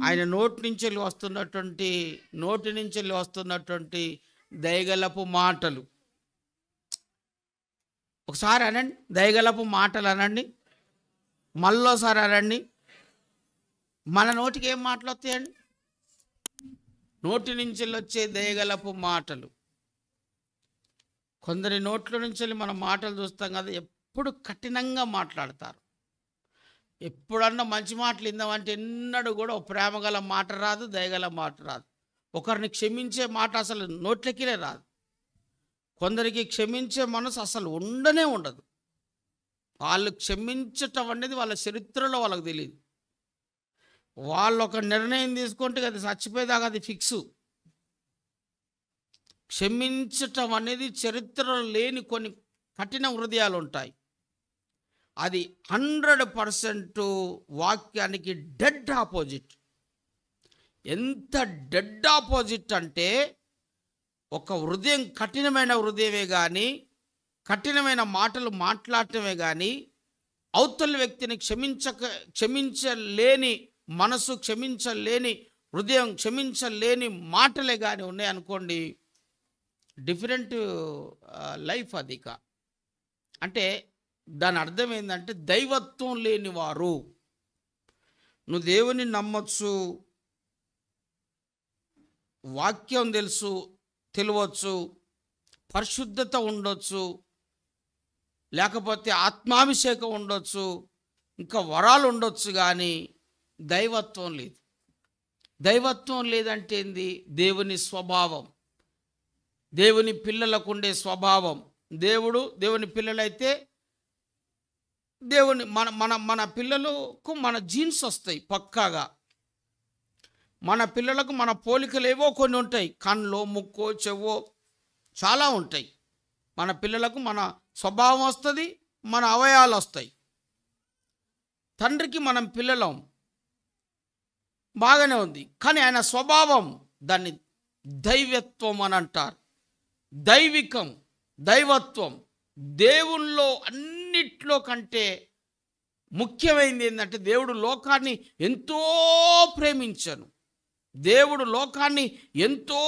ఆయన నోటి నుంచి వస్తున్నటువంటి దయగలపు మాటలు. ఒకసారి అనండి, దయగలపు మాటలు అనండి. మళ్ళోసారి అనండి. మన నోటికి ఏం మాటలు వస్తాయండి? నోటి నుంచి వచ్చే దయగలపు మాటలు. కొందరి నోట్ల నుంచి మనం మాటలు చూస్తాం కదా, ఎప్పుడు కఠినంగా మాట్లాడతారు. ఎప్పుడన్నా మంచి మాటలు ఇందామంటే ఎన్నడూ కూడా ఒక ప్రేమ గల మాట రాదు, దయగల మాట రాదు. ఒకరిని క్షమించే మాట అసలు నోట్లకే రాదు. కొందరికి క్షమించే మనసు అసలు ఉండనే ఉండదు. వాళ్ళు క్షమించటం అనేది వాళ్ళ చరిత్రలో వాళ్ళకి తెలియదు. వాళ్ళు ఒక నిర్ణయం తీసుకుంటే అది చచ్చిపోయేదాకా అది ఫిక్సు. క్షమించటం అనేది చరిత్రలో లేని కొన్ని కఠిన హృదయాలు ఉంటాయి. అది 100% వాక్యానికి డెడ్ ఆపోజిట్. ఎంత డెడ్ ఆపోజిట్ అంటే, ఒక హృదయం కఠినమైన హృదయమే కానీ, కఠినమైన మాటలు మాట్లాడటమే కానీ, అవతల వ్యక్తిని క్షమించలేని మనసు, క్షమించలేని హృదయం, క్షమించలేని మాటలే కానీ ఉన్నాయనుకోండి, డిఫరెంట్ లైఫ్ అదిక. అంటే దాని అర్థం ఏంటంటే దైవత్వం లేనివారు. నువ్వు దేవుని నమ్మొచ్చు, వాక్యం తెలియవచ్చు, పరిశుద్ధత ఉండొచ్చు, లేకపోతే ఆత్మాభిషేకం ఉండొచ్చు, ఇంకా వరాలు ఉండొచ్చు, కానీ దైవత్వం లేదు. దైవత్వం లేదంటే ఏంది? దేవుని స్వభావం, దేవుని పిల్లలకు ఉండే స్వభావం. దేవుని పిల్లలైతే మన పిల్లలకు మన జీన్స్ వస్తాయి పక్కాగా. మన పిల్లలకు మన పోలికలు ఏవో కొన్ని ఉంటాయి. కన్లో, ముక్కో, చెవో చాలా ఉంటాయి. మన పిల్లలకు మన స్వభావం వస్తుంది, మన అవయవాలు వస్తాయి. తండ్రికి మనం పిల్లలం, బాగానే ఉంది, కానీ ఆయన స్వభావం, దాన్ని దైవత్వం అని అంటారు. దైవికం, దైవత్వం. దేవుల్లో అన్నిట్లో కంటే ముఖ్యమైనది ఏంటంటే, దేవుడు లోకాన్ని ఎంతో ప్రేమించను. దేవుడు లోకాన్ని ఎంతో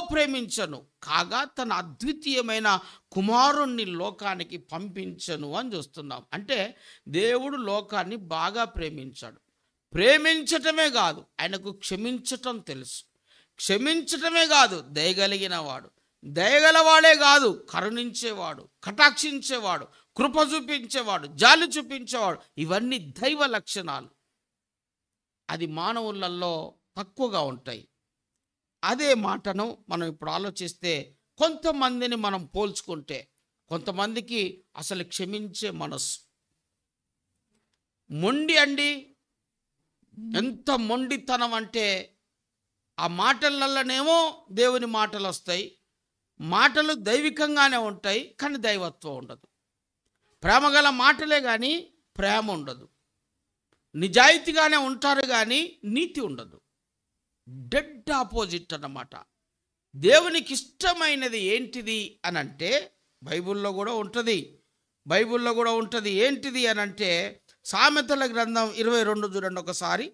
ప్రేమించను కాగా తన అద్వితీయమైన కుమారుణ్ణి లోకానికి పంపించను అని చూస్తున్నాం. అంటే దేవుడు లోకాన్ని బాగా ప్రేమించాడు. ప్రేమించటమే కాదు, ఆయనకు క్షమించటం తెలుసు. క్షమించటమే కాదు, దయగలిగిన వాడు. దయగలవాడే కాదు, కరుణించేవాడు, కటాక్షించేవాడు, కృప చూపించేవాడు, జాలి చూపించేవాడు. ఇవన్నీ దైవ లక్షణాలు. అది మానవులలో తక్కువగా ఉంటాయి. అదే మాటను మనం ఇప్పుడు ఆలోచిస్తే, కొంతమందిని మనం పోల్చుకుంటే, కొంతమందికి అసలు క్షమించే మనస్సు మొండి అండి. ఎంత మొండితనం అంటే, ఆ మాటలలోనేమో దేవుని మాటలు వస్తాయి, మాటలు దైవికంగానే ఉంటాయి, కానీ దైవత్వం ఉండదు. ప్రేమగల మాటలే కానీ ప్రేమ ఉండదు. నిజాయితీగానే ఉంటారు కానీ నీతి ఉండదు. డెడ్ ఆపోజిట్ అన్నమాట. దేవునికి ఇష్టమైనది ఏంటిది అని అంటే బైబిల్లో కూడా ఉంటుంది. ఏంటిది అని అంటే, సామెతల గ్రంథం 22 చూడండి ఒకసారి.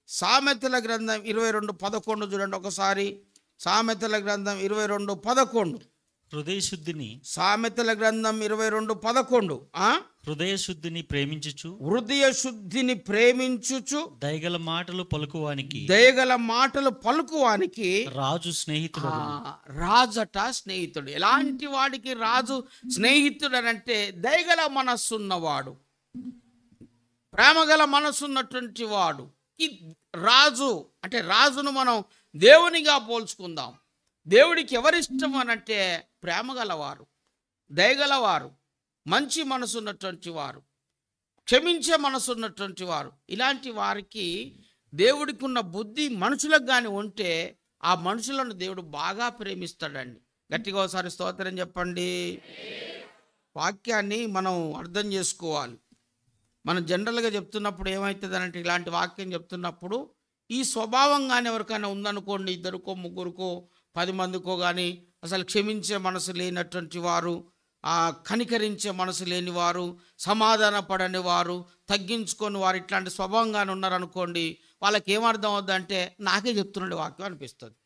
సామెతల గ్రంథం 22:11 చూడండి ఒకసారి. సామెతల గ్రంథం 22:11. హృదయశుద్ధిని. సామెతల గ్రంథం 22:11. హృదయశుద్ధిని ప్రేమించుచు దయగల మాటలు పలుకువానికి రాజు స్నేహితుడు. రాజట స్నేహితుడు. ఎలాంటి వాడికి రాజు స్నేహితుడు అనంటే, దయగల మనస్సున్నవాడు, ప్రేమగల మనస్సున్నటువంటి వాడు. ఈ రాజు అంటే, రాజును మనం దేవునిగా పోల్చుకుందాం. దేవుడికి ఎవరిష్టం అనంటే ప్రేమగలవారు, దయగలవారు, మంచి మనసు ఉన్నటువంటి వారు, క్షమించే మనసు ఉన్నటువంటి వారు. ఇలాంటి వారికి దేవుడికి ఉన్న బుద్ధి మనుషులకు కానీ ఉంటే, ఆ మనుషులను దేవుడు బాగా ప్రేమిస్తాడండి. గట్టిగా ఒకసారి స్తోత్రం చెప్పండి. వాక్యాన్ని మనం అర్థం చేసుకోవాలి. మనం జనరల్గా చెప్తున్నప్పుడు ఏమవుతుంది అనంటే, ఇలాంటి వాక్యం చెప్తున్నప్పుడు ఈ స్వభావం కానీ ఎవరికైనా ఉందనుకోండి, 2కో 3కో 10 మందికో కానీ అసలు క్షమించే మనసు లేనటువంటి వారు, కనికరించే మనసు లేని వారు, సమాధాన పడని వారు, తగ్గించుకొని వారు ఇట్లాంటి స్వభావంగానే ఉన్నారనుకోండి, వాళ్ళకి ఏమర్థం అవుద్దంటే నాకే చెప్తున్నాడు వాక్యం అనిపిస్తుంది.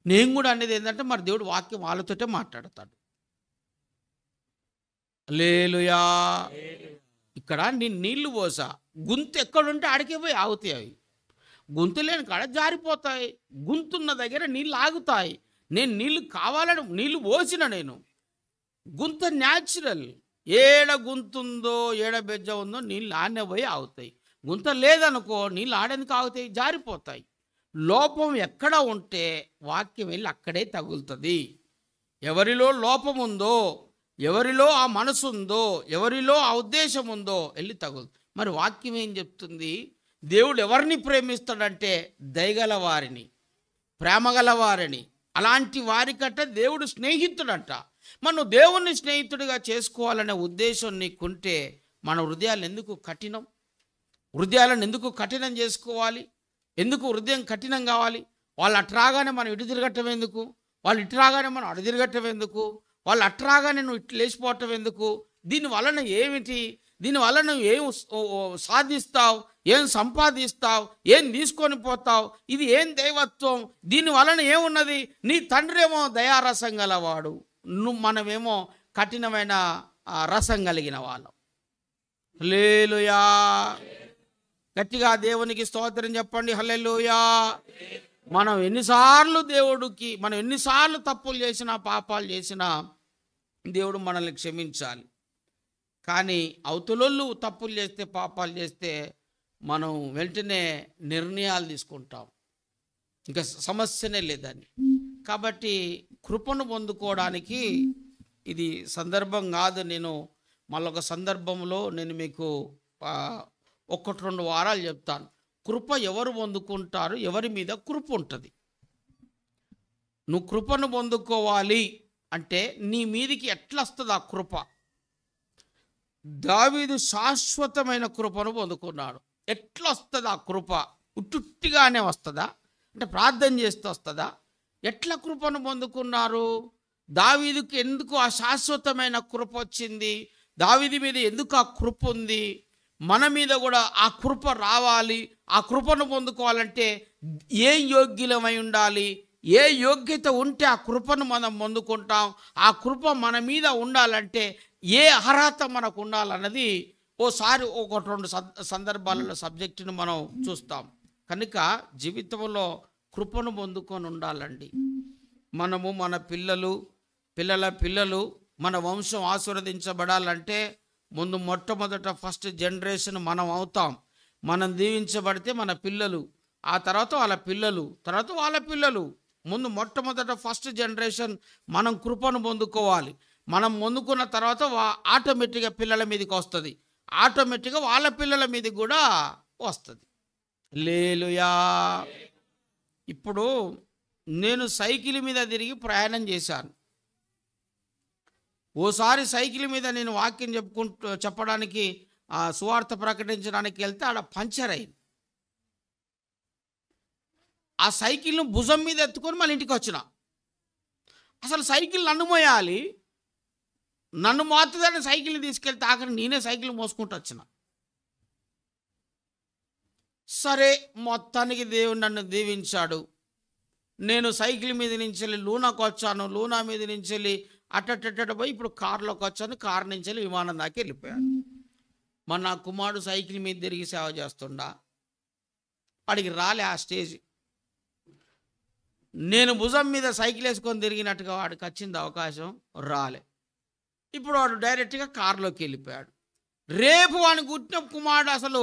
నేను కూడా అనేది ఏంటంటే మరి దేవుడు వాక్యం వాళ్ళతోటే మాట్లాడతాడు. హల్లెలూయా. ఇక్కడ నేను నీళ్లు పోసా, గుంతు ఎక్కడుంటే ఆడికే పోయి ఆగుతాయి. అవి గొంతు లేని కాడ జారిపోతాయి, గుంతున్న దగ్గర నీళ్ళు ఆగుతాయి. నేను నీళ్ళు కావాలని నీళ్ళు పోసిన, నేను గుంత న్యాచురల్. ఏడ గుంతుందో ఏడ బెజ్జ ఉందో నీళ్ళు ఆనే పోయి ఆగుతాయి. గుంత లేదనుకో నీళ్ళు ఆడేందుకు ఆగుతాయి, జారిపోతాయి. లోపం ఎక్కడ ఉంటే వాక్యం వెళ్ళి అక్కడే తగులుతుంది. ఎవరిలో లోపం ఉందో, ఎవరిలో ఆ మనసు ఉందో, ఎవరిలో ఆ ఉద్దేశం ఉందో వెళ్ళి తగులుతుంది. మరి వాక్యం ఏం చెప్తుంది? దేవుడు ఎవరిని ప్రేమిస్తాడంటే దయగల వారిని, ప్రేమగల వారిని. అలాంటి వారికట్ట దేవుడు స్నేహితుడంట. మనం దేవుణ్ణి స్నేహితుడిగా చేసుకోవాలనే ఉద్దేశం నీకుంటే మన హృదయాలను ఎందుకు కఠినం? హృదయాలను ఎందుకు కఠినం చేసుకోవాలి? ఎందుకు హృదయం కఠినం కావాలి? వాళ్ళు అట్రాగానే మనం ఇటు తిరగటం ఎందుకు? వాళ్ళు ఇటు రాగానే మనం అటు తిరగటం ఎందుకు? వాళ్ళు అట్రాగానే నువ్వు ఇటు లేచిపోవటం ఎందుకు? దీని వలన ఏమిటి? దీనివల్ల నువ్వు ఏం సాధిస్తావు, ఏం సంపాదిస్తావు, ఏం తీసుకొని పోతావు? ఇది ఏం దైవత్వం? దీని వలన ఏమున్నది? నీ తండ్రి ఏమో దయారసం గలవాడు, మనమేమో కఠినమైన రసం కలిగిన వాళ్ళం. హల్లెలూయా. గట్టిగా దేవునికి స్తోత్రం చెప్పండి. హల్లెలూయా. మనం ఎన్నిసార్లు తప్పులు చేసినా, పాపాలు చేసినా దేవుడు మనల్ని క్షమించాలి. కానీ అవతలోళ్ళు తప్పులు చేస్తే, పాపాలు చేస్తే మనం వెంటనే నిర్ణయాలు తీసుకుంటాం, ఇంకా సమస్యనే లేదని. కాబట్టి కృపను పొందుకోవడానికి ఇది సందర్భం కాదు. నేను మళ్ళొక సందర్భంలో నేను మీకు 1-2 వారాలు చెప్తాను. కృప ఎవరు పొందుకుంటారు, ఎవరి మీద కృప ఉంటుంది. నువ్వు కృపను పొందుకోవాలి అంటే నీ మీదికి ఎట్లా వస్తుంది ఆ కృప? దావీదు శాశ్వతమైన కృపను పొందుకున్నాడు. ఎట్లా వస్తుంది ఆ కృప? ఉట్టుట్టిగానే వస్తుందా? అంటే ప్రార్థన చేస్తే వస్తుందా? ఎట్లా కృపను పొందుకున్నారు? దావీదుకి ఎందుకు ఆ శాశ్వతమైన కృప వచ్చింది? దావీదు మీద ఎందుకు ఆ కృప ఉంది? మన మీద కూడా ఆ కృప రావాలి. ఆ కృపను పొందుకోవాలంటే ఏ యోగ్యులమై ఉండాలి? ఏ యోగ్యత ఉంటే ఆ కృపను మనం పొందుకుంటాం? ఆ కృప మన మీద ఉండాలంటే ఏ అర్హత మనకు ఉండాలన్నది ఓసారి 1-2 సందర్భాలలో సబ్జెక్టును మనం చూస్తాం. కనుక జీవితంలో కృపను పొందుకొని ఉండాలండి. మనము, మన పిల్లలు మన వంశం ఆశీర్వదించబడాలంటే ముందు మొట్టమొదట ఫస్ట్ జనరేషన్ మనం అవుతాం. మనం దీవించబడితే మన పిల్లలు, ఆ తర్వాత వాళ్ళ పిల్లలు, తర్వాత వాళ్ళ పిల్లలు. ముందు మొట్టమొదట ఫస్ట్ జనరేషన్ మనం కృపను పొందుకోవాలి. మనం పొందుకున్న తర్వాత ఆటోమేటిక్గా పిల్లల మీదకి వస్తుంది, ఆటోమేటిక్గా వాళ్ళ పిల్లల మీదకి కూడా వస్తుంది. హల్లెలూయా. ఇప్పుడు నేను సైకిల్ మీద తిరిగి ప్రయాణం చేశాను. ఓసారి సైకిల్ మీద నేను వాక్యం చెప్పడానికి సువార్త ప్రకటించడానికి వెళ్తే ఆడ పంచర్ అయింది. ఆ సైకిల్ను భుజం మీద ఎత్తుకొని మళ్ళీ ఇంటికి వచ్చిన. అసలు సైకిల్ నన్ను మోయాలి, నన్ను మోతుందని సైకిల్ని తీసుకెళ్తే ఆఖరి నేనే సైకిల్ మోసుకుంటూ వచ్చిన. సరే, మొత్తానికి దేవుడు నన్ను దీవించాడు. నేను సైకిల్ మీద నుంచి వెళ్ళి లూనాకు వచ్చాను, లూనా మీద నుంచి వెళ్ళి అట్టట పోయి ఇప్పుడు కారులోకి వచ్చాను, కారు నుంచి వెళ్ళి విమానం దాకా వెళ్ళిపోయాను. మరి నా కుమారుడు సైకిల్ మీద తిరిగి సేవ చేస్తుండా, వాడికి రాలే ఆ స్టేజ్. నేను భుజం మీద సైకిల్ వేసుకొని తిరిగినట్టుగా వాడికి వచ్చింది అవకాశం, రాలే. ఇప్పుడు వాడు డైరెక్ట్గా కారులోకి వెళ్ళిపోయాడు. రేపు వాడిని గుట్టిన కుమారుడు అసలు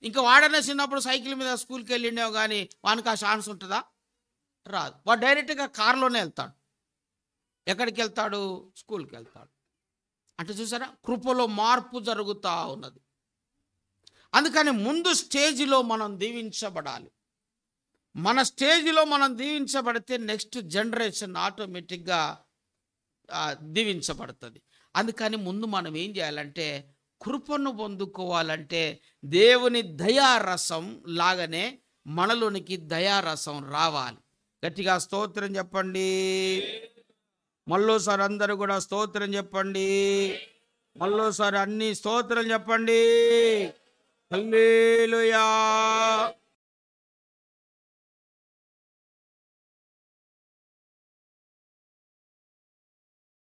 ఇంకా వాడనే చిన్నప్పుడు సైకిల్ మీద స్కూల్కి వెళ్ళిండేవు, కానీ వానికి ఆ ఛాన్స్ ఉంటుందా? రాదు. వాడు డైరెక్ట్గా కారులోనే వెళ్తాడు. ఎక్కడికి వెళ్తాడు? స్కూల్కి వెళ్తాడు. అంటే చూసారా, కృపలో మార్పు జరుగుతూ ఉన్నది. అందుకని ముందు స్టేజిలో మనం దీవించబడాలి. మన స్టేజిలో మనం దీవించబడితే నెక్స్ట్ జనరేషన్ ఆటోమేటిక్గా దీవించబడుతుంది. అందుకని ముందు మనం ఏం చేయాలంటే కృపను పొందుకోవాలంటే దేవుని దయారసం లాగానే మనలోనికి దయారసం రావాలి. గట్టిగా స్తోత్రం చెప్పండి. మళ్ళోసారి అందరూ కూడా స్తోత్రం చెప్పండి. మళ్ళోసారి అన్ని స్తోత్రం చెప్పండి. హల్లెలూయా.